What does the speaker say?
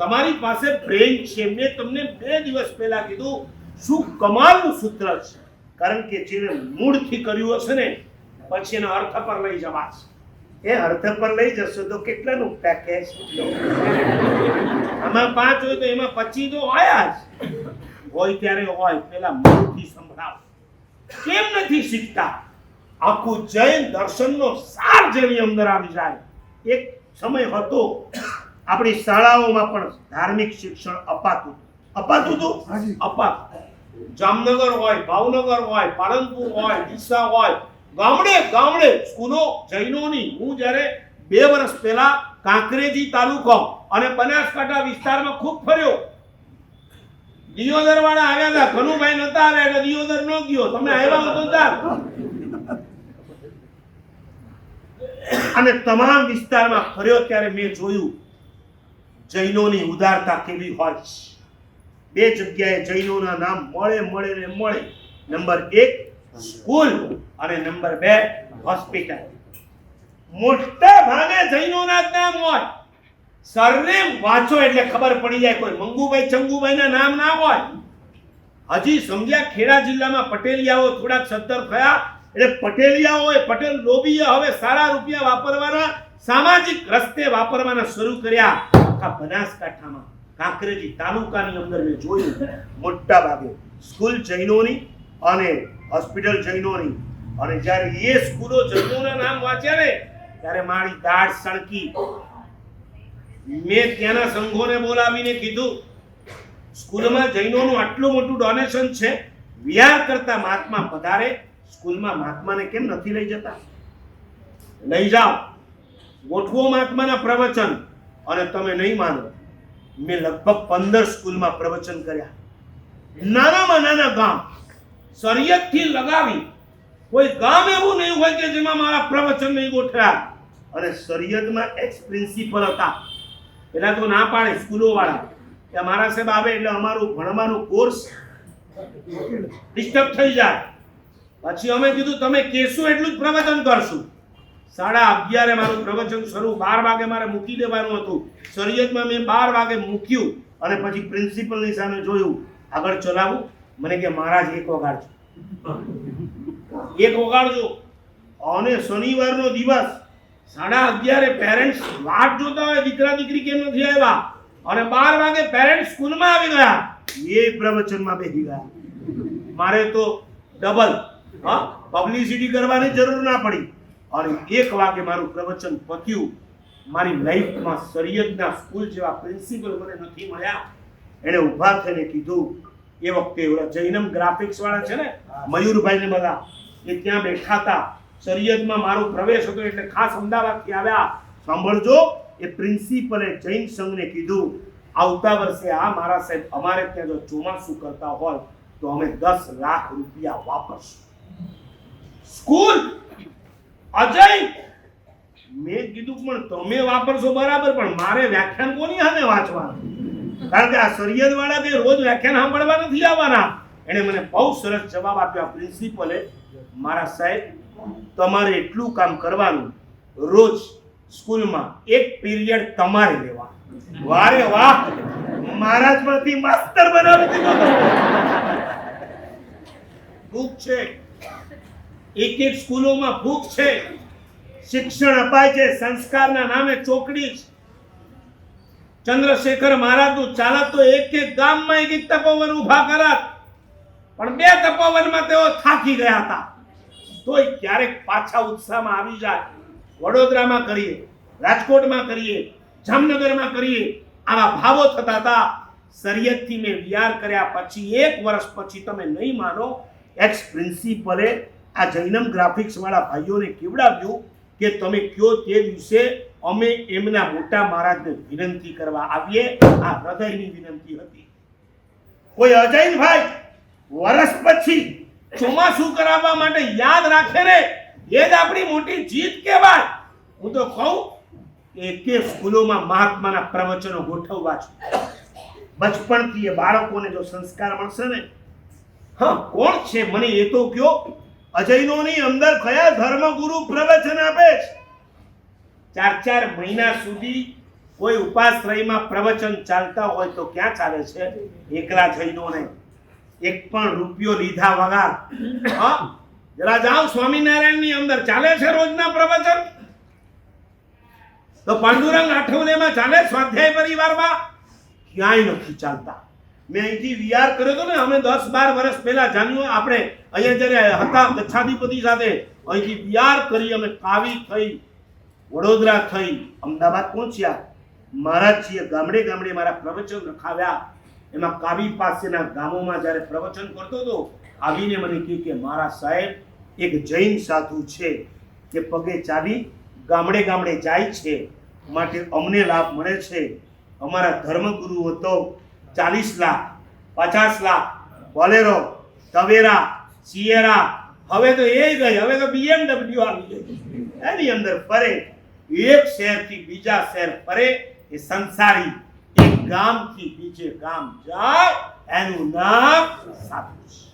તમારી પાસે બ્રેઇન છે. મેં તમને 2 દિવસ પહેલા કીધું શું કમાલનું સૂત્ર છે, કારણ કે જેને મૂળથી કર્યું હશે ને પછી એના અર્થ પર લઈ જવાશે. એ અર્થ પર લઈ જશો તો કેટલાનું પેકેજ? આમાં 5 હોય તો એમાં 25 તો હોય જ હોય. ત્યારે હોય પેલા મૂળથી સંભળાવો. કેમ નથી શીખતા? આખું જૈન દર્શનનો સાર જેની અંદર આવી જાય. એક સમય હતો આપણી શાળાઓમાં પણ ધાર્મિક શિક્ષણ અપાતું અપાતું. જામનગર હોય, ભાવનગર હોય, પાલનપુર હોય, ડીસા હોય, ગામડે સ્કૂલો જૈનોની. હું જ્યારે 2 વર્ષ પહેલા કાંકરેજી તાલુકો અને બનાસકાંઠા વિસ્તારમાં ખૂબ ફર્યો. દિયોદર વાળા આવ્યા હતા, કનુભાઈ નતા આવ્યા એટલે દિયોદર ન ગયો. તમે આવ્યા હો તો ચાલ. અને તમામ વિસ્તારમાં ફર્યો ત્યારે મેં જોયું જૈનોની ઉદારતા કેવી હોય છે. 2 જગ્યાએ જૈનોના નામ મળે. નંબર 1 સ્કૂલ અને નંબર 2 હોસ્પિટલ. મોટા ભાગે જૈનોના જ નામ હોય. સરનેમ વાંચો એટલે ખબર પડી જાય. કોઈ મંગુભાઈ ચંગુભાઈના નામ ના હોય. હજી સમજ્યા? ખેડા જિલ્લામાં પટેલિયાઓ થોડાક સદ્ધર થયા એટલે પટેલિયાઓએ પટેલ લોબીએ હવે સારા રૂપિયા વાપરવાના, સામાજિક રસ્તે વાપરવાના શરૂ કર્યા. આખા બનાસકાંઠામાં કાંકરેજી તાલુકાની અંદર મેં જોયું મોટા ભાગે સ્કૂલ જૈનોની અને હોસ્પિટલ જૈનોની. અને જ્યારે એ સ્કૂલો જૈનોના નામ વાંચ્યા ને ત્યારે મારી દાઢ સળકી. મેં ત્યાંના સંઘોને બોલાવીને કીધું સ્કૂલમાં જૈનોનું આટલું મોટું ડોનેશન છે, વિહાર કરતા મહાત્મા પધારે, સ્કૂલમાં મહાત્માને કેમ નથી લઈ જતા? લઈ જાઓ, ગોઠવો મહાત્માના પ્રવચન. અને તમે નહીં માનો, મેં લગભગ 15 સ્કૂલમાં પ્રવચન કર્યા. નાનામાં નાના ગામ શરિયતથી લગાવી કોઈ ગામ એવું નહીં હોય કે જેમાં મારા પ્રવચન નહીં ગોઠવ્યા. અને શરિયતમાં એક્સ પ્રિન્સિપલ હતા. પેલા તો ના પાડે સ્કૂલો વાળા કે મારા સાહેબ આવે એટલે અમારું ભણવાનું કોર્સ ડિસ્ટર્બ થઈ જાય. પછી અમે કીધું તમે કહેશો એટલું જ પ્રવચન કરશું. 11:30 મારું પ્રવચન શરૂ. 12 વાગે મારે મૂકી દેવાનું હતું. શરિયતમાં મેં 12 વાગે મૂક્યું અને પછી પ્રિન્સિપલની સામે જોયું આગળ ચલાવું. મને કે મહારાજ 1 વગાડજો. અને શનિવારનો દિવસ 11:30 પેરેન્ટ્સ વાટ જોતા હોય દીકરા દીકરી કેમ નથી આવ્યા. અને 12 વાગે પેરેન્ટ્સ સ્કૂલમાં આવી ગયા. એ પ્રવચનમાં બેસી ગયા. મારે તો ડબલ પબ્લિસિટી કરવાની જરૂર ના પડી. અને 1 વાગે મારું પ્રવચન પત્યું. મારી લાઈફમાં શરિયતના સ્કૂલ જેવા પ્રિન્સિપલ મને નથી મળ્યા. એને ઊભા થઈને કીધું, એ વખતે ઓલા જૈનમ ગ્રાફિક્સ વાળા છે ને મયુરભાઈ ને બધા, એ ત્યાં બેઠા હતા. શરિયતમાં મારો પ્રવેશ હતો એટલે ખાસ અમદાવાદથી આવ્યા. સાંભળજો, એ પ્રિન્સિપલે જૈન સંઘને કીધું આવતા વર્ષે મારા સાહેબ અમારે ત્યાં જો ચોમાસું કરતા હોય તો અમે 10 લાખ રૂપિયા વાપરશું. સ્કૂલ અજય, મેં કીધું પણ તમે વાપરશો બરાબર, પણ મારે વ્યાખ્યાન કોની સામે વાંચવાનું? કારણ કે આ શરિયત વાળા કે રોજ વ્યાખ્યાન સાંભળવા નથી આવવાના. એને મને બહુ સરસ જવાબ આપ્યો પ્રિન્સિપલે, મારા સાહેબ તમારે એટલું કામ કરવાનું, રોજ સ્કૂલમાં 1 પીરિયડ તમારે લેવા. વારે વાહ, મહારાજમાંથી માસ્ટર બનાવી દીધો. ભૂખ છે, એક સ્કૂલોમાં ભૂખ છે. શિક્ષણ અપાય છે સંસ્કારના નામે ચોકડી. ચંદ્રશેખર મહારાજનું ચાલત તો એક ગામમાં એક તપોવન ઊભા કરાત, પણ 2 તપોવનમાં તેઓ થાકી ગયા હતા. તોય ક્યારેક પાછા ઉત્સાહમાં આવી જાય. વડોદરામાં કરીએ, રાજકોટમાં કરીએ, જામનગરમાં કરીએ, આવા ભાવો થતા હતા. શરિયતથી મેં વિહાર કર્યા પછી 1 વર્ષ પછી તમે નહીં માનો, એક્સ પ્રિન્સિપલે આ જૈનમ ગ્રાફિક્સ વાળા ભાઈઓને કેવડાવ્યું કે તમે કયો તે દિવસે અમે એમના મોટા મહારાજને વિનંતી કરવા આવીએ. આ હૃદયની વિનંતી હતી. કોઈ અજયભાઈ વર્ષ પછી ચોમાસું કરાવવા માટે યાદ રાખે ને, એ જ આપણી મોટી જીત કહેવાય. હું તો કહું કે સ્કૂલોમાં મહાત્માના પ્રવચનો ગોઠવવા છે. બચપણથી એ બાળકોને જો સંસ્કાર મળશે ને. કોણ છે મને એ તો કયો? અજયનોની અંદર કયા ધર્મગુરુ પ્રવચન આપે છે? 4 મહિના સુધી કોઈ ઉપાશ્રયમાં પ્રવચન ચાલતા હોય તો ક્યાં ચાલે છે? એકલા જૈનોને એક પણ રૂપિયો લીધા વગર હા જરા જાઓ સ્વામિનારાયણની અંદર ચાલે છે રોજના પ્રવચન? તો પાંડુરંગ આઠવલેમાં ચાલે સ્વાધ્યાય પરિવારમાં? ક્યાંય નથી ચાલતા. મેં અહીંથી વિચાર કર્યો હતો ને, અમે 10-12 વર્ષ પહેલા જાન્યુઆરી આપણે અહીંયા જ્યારે હતા ગચ્છાધિપતિ સાથે અહીંથી વિચાર કરી અમે કાવી થઈ વડોદરા થઈ અમદાવાદ પહોંચ્યા. મહારાજજીએ ગામડે ગામડે મારા પ્રવચન રખાવ્યા. એમાં કાવી પાસેના ગામોમાં જ્યારે પ્રવચન કરતો હતો આવીને મને કહ્યું કે મારા સાહેબ એક જૈન સાધુ છે કે પગે ચાલી ગામડે ગામડે જાય છે, માટે અમને લાભ મળે છે. અમારા ધર્મગુરુ હતો 40 લાખ 50 લાખ બોલેરો તવેરા સિયેરા, હવે તો એ ગઈ, હવે તો BMW આવી ગઈ. એની અંદર ફરે, એક શહેરથી બીજા શહેર ફરે. એ સંસારી એક ગામથી બીજે ગામ જાય, એનું નામ સાધુ છે.